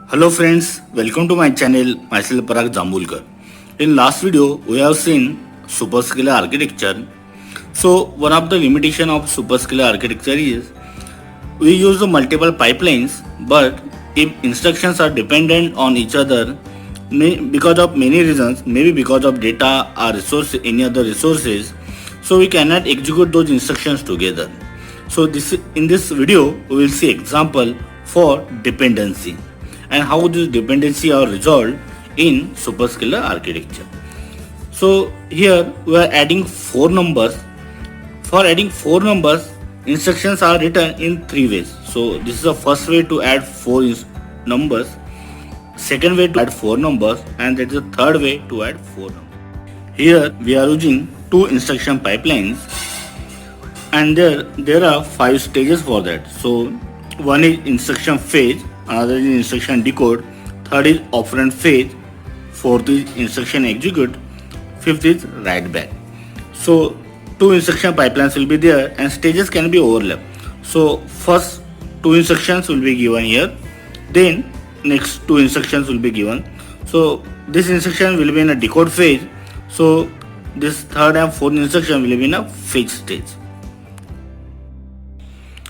Hello friends, welcome to my channel, myself Parag Jambulkar. In last video, we have seen superscalar architecture. So one of the limitation of superscalar architecture is we use the multiple pipelines, but if instructions are dependent on each other because of many reasons, maybe because of data or resource, any other resources, so we cannot execute those instructions together. So this in this video we will see example for dependency and how this dependency are resolved in superscalar architecture. So here we are adding four numbers. For adding four numbers, instructions are written in three ways. So this is the first way to add numbers, second way to add four numbers, and that is the third way to add four numbers. Here we are using two instruction pipelines, and there are five stages for that. So one is instruction fetch, another is instruction decode, third is operand fetch, fourth is instruction execute, fifth is write back. So two instruction pipelines will be there and stages can be overlap. So first two instructions will be given here, then next two instructions will be given. So this instruction will be in a decode phase, so this third and fourth instruction will be in a fetch stage.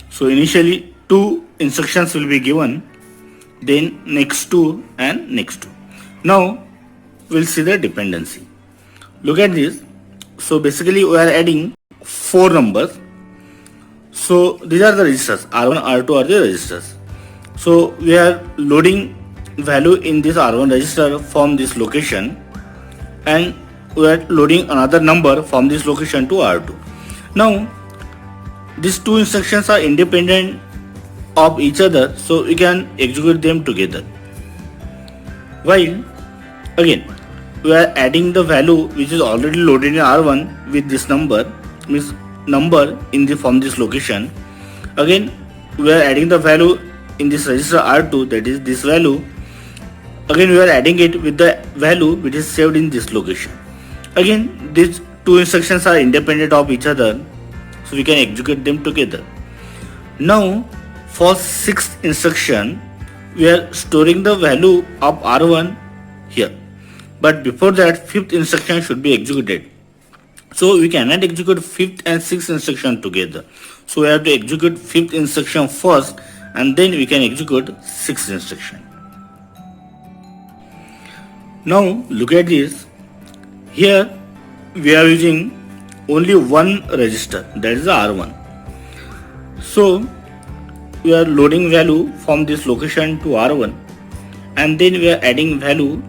So initially two instructions will be given, then next two and next two. Now we'll see the dependency. Look at this. So basically we are adding four numbers. So these are the registers, R1, R2 are the registers. So we are loading value in this R1 register from this location, and we are loading another number from this location to R2. Now these two instructions are independent of each other, so we can execute them together. While again we are adding the value which is already loaded in R1 with this number, means number in the from this location. Again we are adding the value in this register R2, that is this value. Again we are adding it with the value which is saved in this location. Again these two instructions are independent of each other, so we can execute them together. Now for sixth instruction we are storing the value of R1 here, but before that fifth instruction should be executed. So we cannot execute fifth and sixth instruction together. So we have to execute fifth instruction first and then we can execute sixth instruction. Now look at this. Here we are using only one register, that is the R1. So we are loading value from this location to R1, and then we are adding value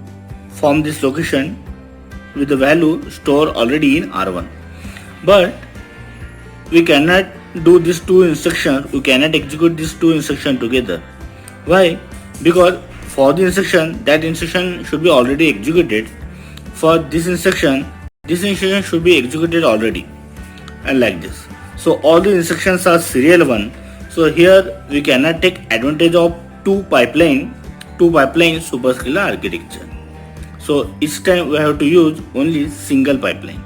from this location with the value stored already in R1. But we cannot do these two instructions, we cannot execute these two instructions together. Why? Because for the instruction, that instruction should be already executed. For this instruction should be executed already, and like this. So all the instructions are serial one. So here we cannot take advantage of two pipeline superscalar architecture. So each time we have to use only single pipeline.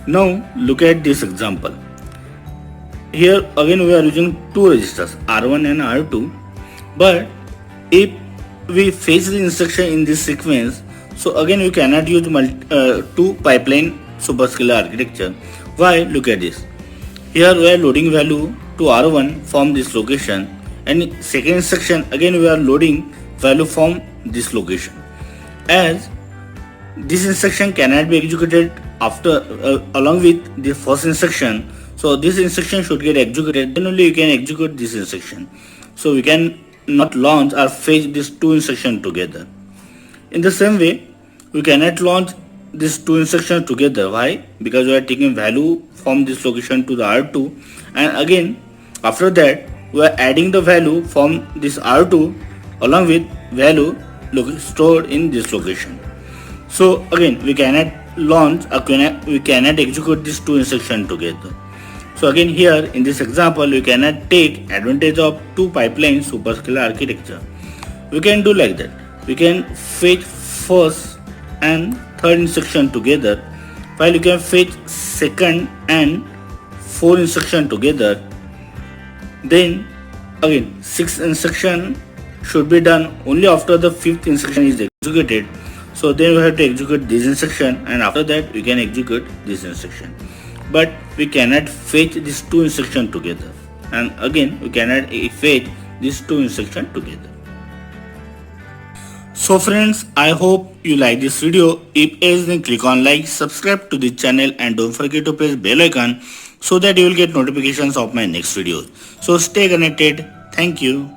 Now look at this example. Here again we are using two registers, R1 and R2, but if we fetch the instruction in this sequence, so again we cannot use two pipeline superscalar architecture. Why? Look at this. Here we are loading value to R1 from this location, and second instruction again we are loading value from this location. As this instruction cannot be executed after along with the first instruction, so this instruction should get executed, then only you can execute this instruction. So we can not launch or fetch these two instructions together. In the same way, we cannot launch these two instructions together. Why? Because we are taking value from this location to the R2, and again after that we are adding the value from this R2 along with value stored in this location. So again we cannot launch or we cannot execute these two instructions together. So again here in this example we cannot take advantage of two pipeline superscalar architecture. We can do like that. We can fetch first and third instruction together, while you can fetch second and fourth instruction together. Then again sixth instruction should be done only after the fifth instruction is executed. So then we have to execute this instruction, and after that we can execute this instruction. But we cannot fetch these two instructions together, and again we cannot fetch these two instructions together. So friends, I hope you like this video. If yes, then click on like, subscribe to this channel, and don't forget to press bell icon so that you will get notifications of my next videos. So stay connected. Thank you.